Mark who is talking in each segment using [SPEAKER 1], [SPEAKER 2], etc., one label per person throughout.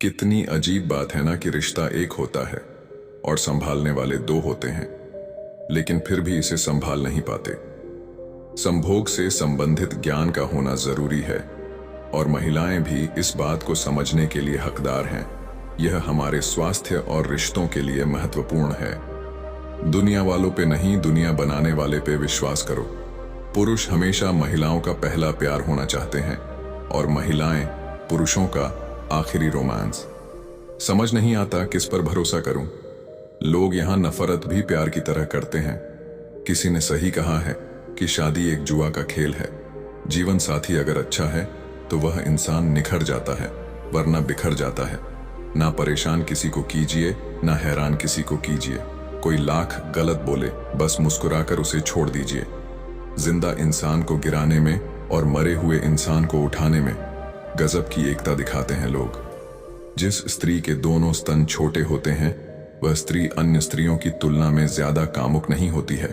[SPEAKER 1] कितनी अजीब बात है ना कि रिश्ता एक होता है और संभालने वाले दो होते हैं, लेकिन फिर भी इसे संभाल नहीं पाते। संभोग से संबंधित ज्ञान का होना जरूरी है और महिलाएं भी इस बात को समझने के लिए हकदार हैं। यह हमारे स्वास्थ्य और रिश्तों के लिए महत्वपूर्ण है। दुनिया वालों पे नहीं, दुनिया बनाने वाले पे विश्वास करो। पुरुष हमेशा महिलाओं का पहला प्यार होना चाहते हैं और महिलाएं पुरुषों का आखिरी रोमांस। समझ नहीं आता किस पर भरोसा करूं। लोग यहां नफरत भी प्यार की तरह करते हैं। किसी ने सही कहा है कि शादी एक जुआ का खेल है। जीवन साथी अगर अच्छा है तो वह इंसान निखर जाता है, वरना बिखर जाता है। ना परेशान किसी को कीजिए, ना हैरान किसी को कीजिए। कोई लाख गलत बोले, बस मुस्कुराकर उसे छोड़ दीजिए। जिंदा इंसान को गिराने में और मरे हुए इंसान को उठाने में गजब की एकता दिखाते हैं लोग। जिस स्त्री के दोनों स्तन छोटे होते हैं, वह स्त्री अन्य स्त्रियों की तुलना में ज्यादा कामुक नहीं होती है।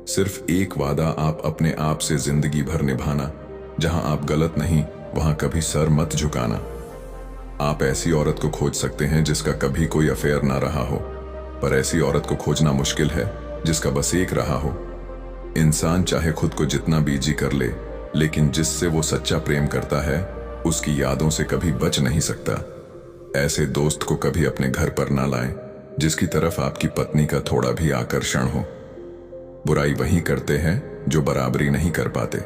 [SPEAKER 1] सिर्फ एक वादा आप अपने आप से जिंदगी भर निभाना, जहां आप गलत नहीं वहां कभी सर मत झुकाना। आप ऐसी औरत को खोज सकते हैं जिसका कभी कोई अफेयर ना रहा हो, पर ऐसी औरत को खोजना मुश्किल है जिसका बस एक रहा हो। इंसान चाहे खुद को जितना बिजी कर ले, लेकिन जिससे वो सच्चा प्रेम करता है उसकी यादों से कभी बच नहीं सकता। ऐसे दोस्त को कभी अपने घर पर ना लाएं जिसकी तरफ आपकी पत्नी का थोड़ा भी आकर्षण हो। बुराई वही करते हैं जो बराबरी नहीं कर पाते।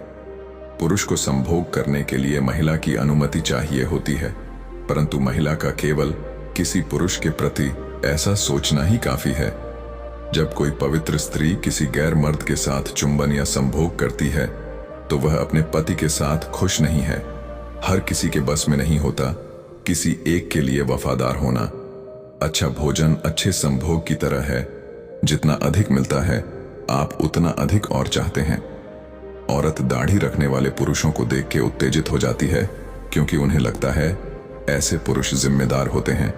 [SPEAKER 1] पुरुष को संभोग करने के लिए महिला की अनुमति चाहिए होती है, परंतु महिला का केवल किसी पुरुष के प्रति ऐसा सोचना ही काफी है। जब कोई पवित्र स्त्री किसी गैर मर्द के साथ चुंबन या संभोग करती है तो वह अपने पति के साथ खुश नहीं है। हर किसी के बस में नहीं होता किसी एक के लिए वफादार होना। अच्छा भोजन अच्छे संभोग की तरह है, जितना अधिक मिलता है आप उतना अधिक और चाहते हैं। औरत दाढ़ी रखने वाले पुरुषों को देख के उत्तेजित हो जाती है, क्योंकि उन्हें लगता है ऐसे पुरुष जिम्मेदार होते हैं।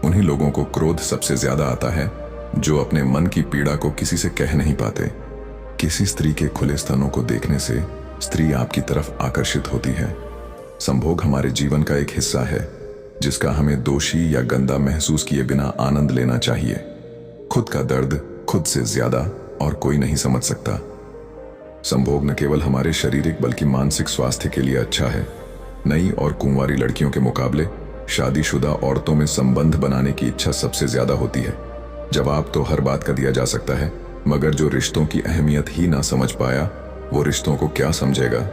[SPEAKER 1] उन्हीं लोगों को क्रोध सबसे ज्यादा आता है जो अपने मन की पीड़ा को किसी से कह नहीं पाते। किसी स्त्री के खुले स्तनों को देखने से स्त्री आपकी तरफ आकर्षित होती है। संभोग हमारे जीवन का एक हिस्सा है जिसका हमें दोषी या गंदा महसूस किए बिना आनंद लेना चाहिए। खुद का दर्द खुद से ज्यादा और कोई नहीं समझ सकता। संभोग न केवल हमारे शारीरिक बल्कि मानसिक स्वास्थ्य के लिए अच्छा है। नई और कुंवारी लड़कियों के मुकाबले शादीशुदा औरतों में संबंध बनाने की इच्छा सबसे ज्यादा होती है। जवाब तो हर बात का दिया जा सकता है, मगर जो रिश्तों की अहमियत ही ना समझ पाया वो रिश्तों को क्या समझेगा।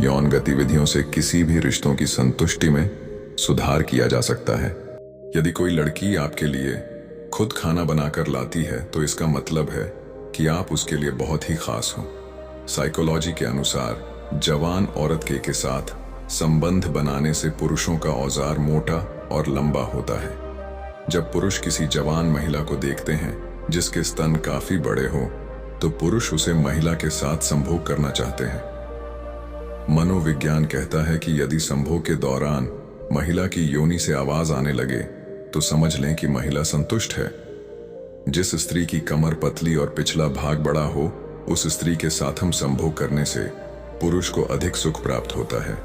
[SPEAKER 1] यौन गतिविधियों से किसी भी रिश्तों की संतुष्टि में सुधार किया जा सकता है। यदि कोई लड़की आपके लिए खुद खाना बनाकर लाती है तो इसका मतलब है कि आप उसके लिए बहुत ही खास हो। साइकोलॉजी के अनुसार जवान औरत के साथ संबंध बनाने से पुरुषों का औजार मोटा और लंबा होता है। जब पुरुष किसी जवान महिला को देखते हैं जिसके स्तन काफी बड़े हो, तो पुरुष उसे महिला के साथ संभोग करना चाहते हैं। मनोविज्ञान कहता है कि यदि संभोग के दौरान महिला की योनि से आवाज आने लगे तो समझ लें कि महिला संतुष्ट है। जिस स्त्री की कमर पतली और पिछला भाग बड़ा हो, उस स्त्री के साथ हम संभोग करने से पुरुष को अधिक सुख प्राप्त होता है।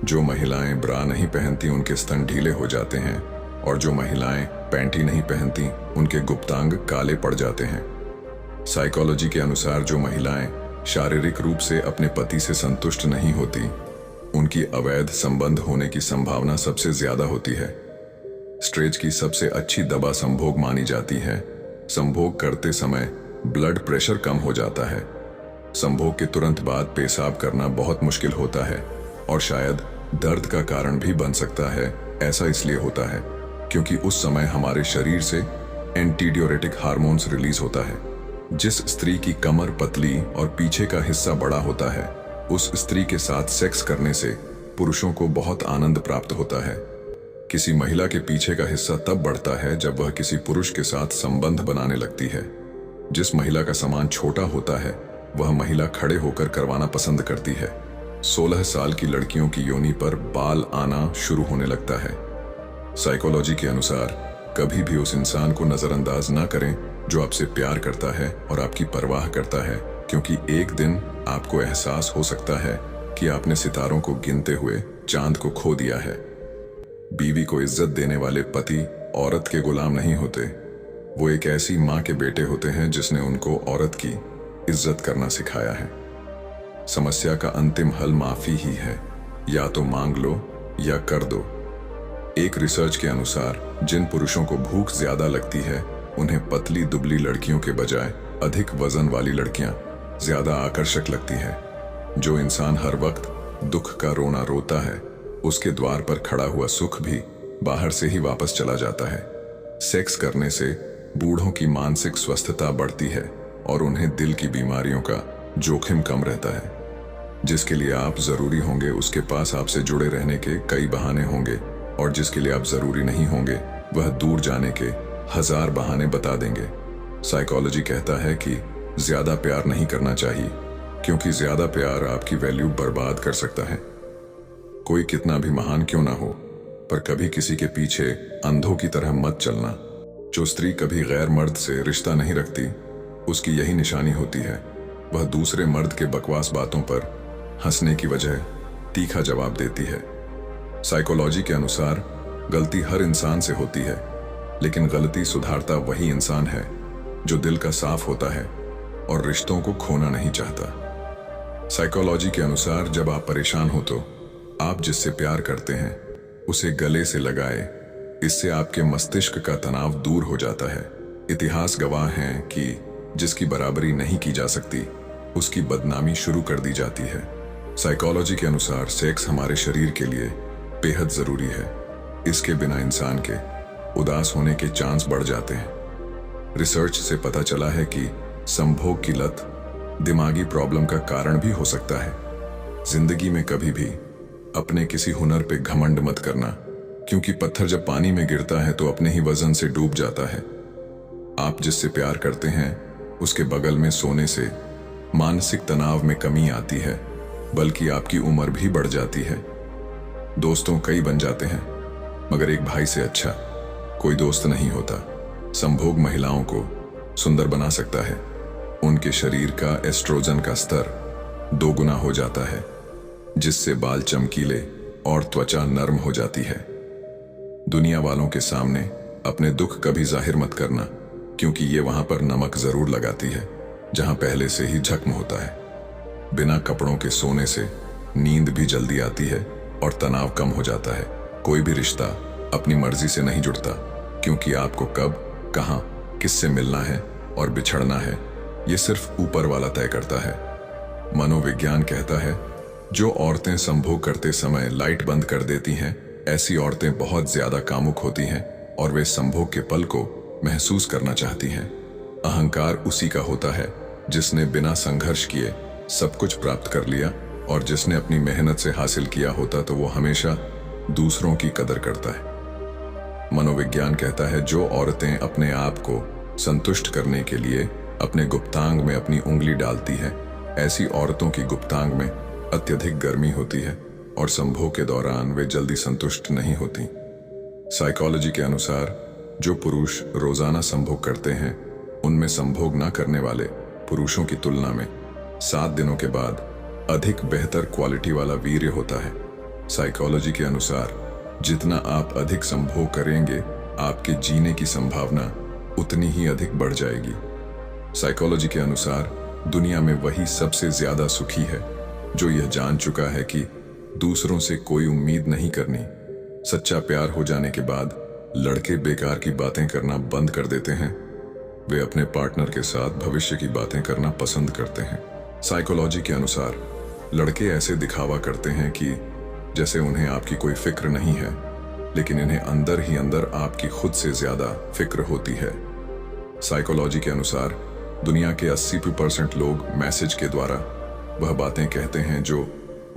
[SPEAKER 1] जो महिलाएं ब्रा नहीं पहनती उनके स्तन ढीले हो जाते हैं, और जो महिलाएं पैंटी नहीं पहनती उनके गुप्तांग काले पड़ जाते हैं। साइकोलॉजी के अनुसार जो महिलाएं शारीरिक रूप से अपने पति से संतुष्ट नहीं होती, उनकी अवैध संबंध होने की संभावना सबसे ज्यादा होती है। स्ट्रेच की सबसे अच्छी दवा संभोग मानी जाती है। संभोग करते समय ब्लड प्रेशर कम हो जाता है। संभोग के तुरंत बाद पेशाब करना बहुत मुश्किल होता है और शायद दर्द का कारण भी बन सकता है। ऐसा इसलिए होता है क्योंकि उस समय हमारे शरीर से एंटीडियोरेटिक हार्मोन्स रिलीज होता है। जिस स्त्री की कमर पतली और पीछे का हिस्सा बड़ा होता है, उस स्त्री के साथ सेक्स करने से पुरुषों को बहुत आनंद प्राप्त होता है। किसी महिला के पीछे का हिस्सा तब बढ़ता है जब वह किसी पुरुष के साथ संबंध बनाने लगती है। जिस महिला का सामान छोटा होता है वह महिला खड़े होकर करवाना पसंद करती है। 16 साल की लड़कियों की योनि पर बाल आना शुरू होने लगता है। साइकोलॉजी के अनुसार कभी भी उस इंसान को नजरअंदाज ना करें जो आपसे प्यार करता है और आपकी परवाह करता है, क्योंकि एक दिन आपको एहसास हो सकता है कि आपने सितारों को गिनते हुए चांद को खो दिया है। बीवी को इज्जत देने वाले पति औरत के गुलाम नहीं होते, वो एक ऐसी माँ के बेटे होते हैं जिसने उनको औरत की इज्जत करना सिखाया है। समस्या का अंतिम हल माफी ही है, या तो मांग लो या कर दो। एक रिसर्च के अनुसार जिन पुरुषों को भूख ज्यादा लगती है उन्हें पतली दुबली लड़कियों के बजाय अधिक वजन वाली लड़कियां ज्यादा आकर्षक लगती है। जो इंसान हर वक्त दुख का रोना रोता है, उसके द्वार पर खड़ा हुआ सुख भी बाहर से ही वापस चला जाता है। सेक्स करने से बूढ़ों की मानसिक स्वस्थता बढ़ती है और उन्हें दिल की बीमारियों का जोखिम कम रहता है। जिसके लिए आप जरूरी होंगे उसके पास आपसे जुड़े रहने के कई बहाने होंगे, और जिसके लिए आप जरूरी नहीं होंगे वह दूर जाने के 1000 बहाने बता देंगे। साइकोलॉजी कहता है कि ज्यादा प्यार नहीं करना चाहिए, क्योंकि ज्यादा प्यार आपकी वैल्यू बर्बाद कर सकता है। कोई कितना भी महान क्यों ना हो, पर कभी किसी के पीछे अंधों की तरह मत चलना। जो स्त्री कभी गैर मर्द से रिश्ता नहीं रखती, उसकी यही निशानी होती है, वह दूसरे मर्द के बकवास बातों पर हंसने की वजह तीखा जवाब देती है। साइकोलॉजी के अनुसार गलती हर इंसान से होती है, लेकिन गलती सुधारता वही इंसान है जो दिल का साफ होता है और रिश्तों को खोना नहीं चाहता। साइकोलॉजी के अनुसार जब आप परेशान हो तो आप जिससे प्यार करते हैं उसे गले से लगाए, इससे आपके मस्तिष्क का तनाव दूर हो जाता है। इतिहास गवाह है कि जिसकी बराबरी नहीं की जा सकती उसकी बदनामी शुरू कर दी जाती है। साइकोलॉजी के अनुसार सेक्स हमारे शरीर के लिए बेहद जरूरी है। इसके बिना इंसान के उदास होने के चांस बढ़ जाते हैं। रिसर्च से पता चला है कि संभोग की लत दिमागी प्रॉब्लम का कारण भी हो सकता है। जिंदगी में कभी भी अपने किसी हुनर पे घमंड मत करना, क्योंकि पत्थर जब पानी में गिरता है तो अपने ही वजन से डूब जाता है। आप जिससे प्यार करते हैं उसके बगल में सोने से मानसिक तनाव में कमी आती है, बल्कि आपकी उम्र भी बढ़ जाती है। दोस्तों कई बन जाते हैं, मगर एक भाई से अच्छा कोई दोस्त नहीं होता। संभोग महिलाओं को सुंदर बना सकता है। उनके शरीर का एस्ट्रोजन का स्तर 2 गुना हो जाता है, जिससे बाल चमकीले और त्वचा नर्म हो जाती है। दुनिया वालों के सामने अपने दुख कभी जाहिर मत करना, क्योंकि ये वहां पर नमक जरूर लगाती है जहां पहले से ही जख्म होता है। बिना कपड़ों के सोने से नींद भी जल्दी आती है और तनाव कम हो जाता है। कोई भी रिश्ता अपनी मर्जी से नहीं जुड़ता, क्योंकि आपको कब, कहां, किससे मिलना है और बिछड़ना है ये सिर्फ ऊपर वाला तय करता है। मनोविज्ञान कहता है जो औरतें संभोग करते समय लाइट बंद कर देती हैं, ऐसी औरतें बहुत ज्यादा कामुक होती हैं और वे संभोग के पल को महसूस करना चाहती हैं। अहंकार उसी का होता है जिसने बिना संघर्ष किए सब कुछ प्राप्त कर लिया, और जिसने अपनी मेहनत से हासिल किया होता तो वो हमेशा दूसरों की कदर करता है। मनोविज्ञान कहता है जो औरतें अपने आप को संतुष्ट करने के लिए अपने गुप्तांग में अपनी उंगली डालती है, ऐसी औरतों की गुप्तांग में अत्यधिक गर्मी होती है और संभोग के दौरान वे जल्दी संतुष्ट नहीं होती। साइकोलॉजी के अनुसार जो पुरुष रोजाना संभोग करते हैं उनमें संभोग न करने वाले पुरुषों की तुलना में 7 दिनों के बाद अधिक बेहतर क्वालिटी वाला वीर्य होता है। साइकोलॉजी के अनुसार जितना आप अधिक संभोग करेंगे, आपके जीने की संभावना उतनी ही अधिक बढ़ जाएगी। साइकोलॉजी के अनुसार दुनिया में वही सबसे ज्यादा सुखी है जो यह जान चुका है कि दूसरों से कोई उम्मीद नहीं करनी। सच्चा प्यार हो जाने के बाद लड़के बेकार की बातें करना बंद कर देते हैं, वे अपने पार्टनर के साथ भविष्य की बातें करना पसंद करते हैं। साइकोलॉजी के अनुसार लड़के ऐसे दिखावा करते हैं कि जैसे उन्हें आपकी कोई फिक्र नहीं है, लेकिन इन्हें अंदर ही अंदर आपकी खुद से ज्यादा फिक्र होती है। साइकोलॉजी के अनुसार दुनिया के 80% लोग मैसेज के द्वारा वह बातें कहते हैं जो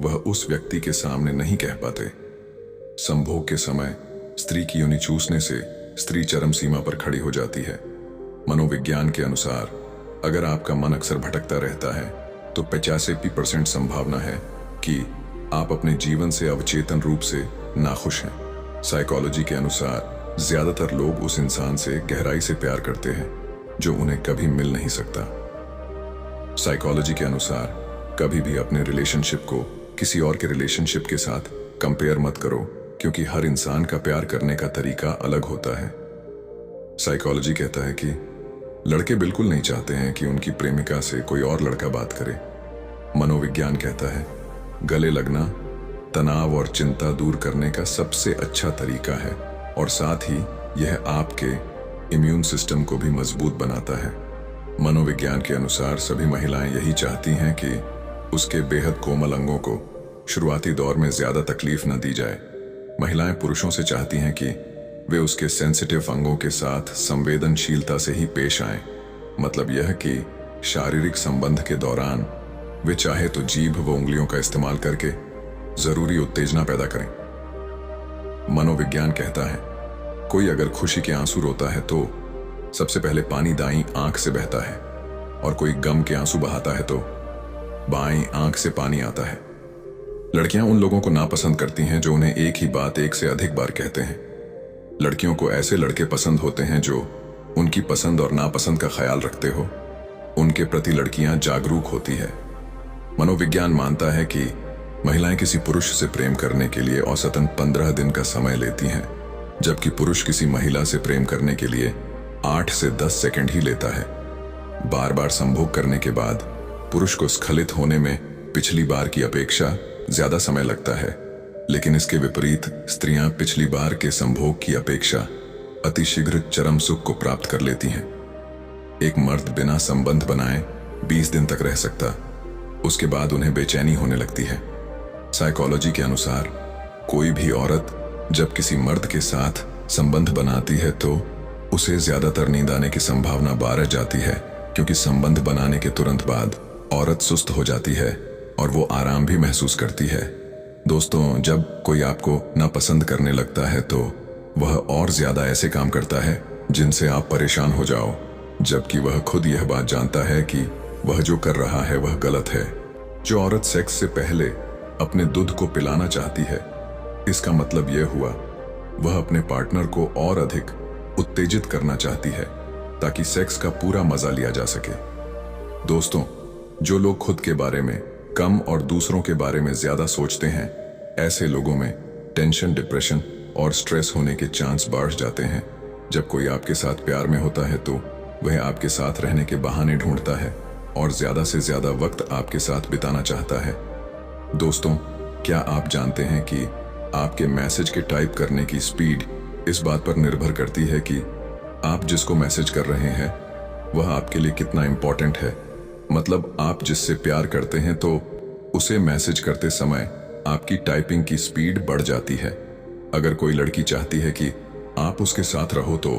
[SPEAKER 1] वह उस व्यक्ति के सामने नहीं कह पाते। संभोग के समय स्त्री की योनि चूसने से स्त्री चरम सीमा पर खड़ी हो जाती है। मनोविज्ञान के अनुसार अगर आपका मन अक्सर भटकता रहता है तो 85% संभावना है कि आप अपने जीवन से अवचेतन रूप से नाखुश हैं। साइकोलॉजी के अनुसार ज्यादातर लोग उस इंसान से गहराई से प्यार करते हैं जो उन्हें कभी मिल नहीं सकता। साइकोलॉजी के अनुसार कभी भी अपने रिलेशनशिप को किसी और के रिलेशनशिप के साथ कंपेयर मत करो, क्योंकि हर इंसान का प्यार करने का तरीका अलग होता है। साइकोलॉजी कहता है कि लड़के बिल्कुल नहीं चाहते हैं कि उनकी प्रेमिका से कोई और लड़का बात करे। मनोविज्ञान कहता है गले लगना तनाव और चिंता दूर करने का सबसे अच्छा तरीका है, और साथ ही यह आपके इम्यून सिस्टम को भी मजबूत बनाता है। मनोविज्ञान के अनुसार सभी महिलाएं यही चाहती हैं कि उसके बेहद कोमल अंगों को शुरुआती दौर में ज्यादा तकलीफ न दी जाए। महिलाएं पुरुषों से चाहती हैं कि वे उसके सेंसिटिव अंगों के साथ संवेदनशीलता से ही पेश आएं। मतलब यह कि शारीरिक संबंध के दौरान वे चाहे तो जीभ व उंगलियों का इस्तेमाल करके जरूरी उत्तेजना पैदा करें। मनोविज्ञान कहता है कोई अगर खुशी के आंसू रोता है तो सबसे पहले पानी दाईं आंख से बहता है, और कोई गम के आंसू बहाता है तो बाईं आंख से पानी आता है। लड़कियां उन लोगों को नापसंद करती हैं जो उन्हें एक ही बात एक से अधिक बार कहते हैं। लड़कियों को ऐसे लड़के पसंद होते हैं जो उनकी पसंद और नापसंद का ख्याल रखते हो। उनके प्रति लड़कियां जागरूक होती है। मनोविज्ञान मानता है कि महिलाएं किसी पुरुष से प्रेम करने के लिए औसतन 15 दिन का समय लेती हैं, जबकि पुरुष किसी महिला से प्रेम करने के लिए 8 से 10 सेकंड ही लेता है। बार बार संभोग करने के बाद पुरुष को स्खलित होने में पिछली बार की अपेक्षा ज्यादा समय लगता है, लेकिन इसके विपरीत स्त्रियां पिछली बार के संभोग की अपेक्षा अतिशीघ्र चरम सुख को प्राप्त कर लेती हैं। एक मर्द बिना संबंध बनाए 20 दिन तक रह सकता, उसके बाद उन्हें बेचैनी होने लगती है। साइकोलॉजी के अनुसार कोई भी औरत जब किसी मर्द के साथ संबंध बनाती है तो उसे ज्यादातर नींद आने की संभावना बढ़ जाती है, क्योंकि संबंध बनाने के तुरंत बाद औरत सुस्त हो जाती है और वो आराम भी महसूस करती है। दोस्तों, जब कोई आपको नापसंद करने लगता है तो वह और ज्यादा ऐसे काम करता है जिनसे आप परेशान हो जाओ, जबकि वह खुद यह बात जानता है कि वह जो कर रहा है वह गलत है। जो औरत सेक्स से पहले अपने दूध को पिलाना चाहती है, इसका मतलब यह हुआ वह अपने पार्टनर को और अधिक उत्तेजित करना चाहती है ताकि सेक्स का पूरा मजा लिया जा सके। दोस्तों, जो लोग खुद के बारे में कम और दूसरों के बारे में ज्यादा सोचते हैं, ऐसे लोगों में टेंशन, डिप्रेशन और स्ट्रेस होने के चांस बढ़ जाते हैं। जब कोई आपके साथ प्यार में होता है तो वह आपके साथ रहने के बहाने ढूंढता है और ज्यादा से ज्यादा वक्त आपके साथ बिताना चाहता है। दोस्तों, क्या आप जानते हैं कि आपके मैसेज के टाइप करने की स्पीड इस बात पर निर्भर करती है कि आप जिसको मैसेज कर रहे हैं वह आपके लिए कितना इंपॉर्टेंट है। मतलब आप जिससे प्यार करते हैं तो उसे मैसेज करते समय आपकी टाइपिंग की स्पीड बढ़ जाती है। अगर कोई लड़की चाहती है कि आप उसके साथ रहो तो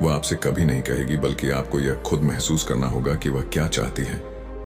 [SPEAKER 1] वह आपसे कभी नहीं कहेगी, बल्कि आपको यह खुद महसूस करना होगा कि वह क्या चाहती है।